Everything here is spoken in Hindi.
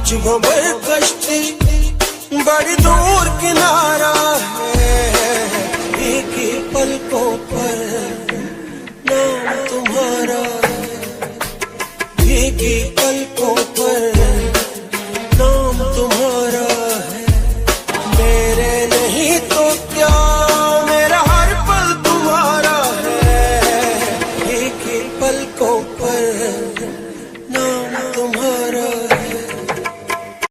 तुझको मैं कश्ती बड़ी दूर किनारा है, एक ही पलकों पर नाम तुम्हारा, एक ही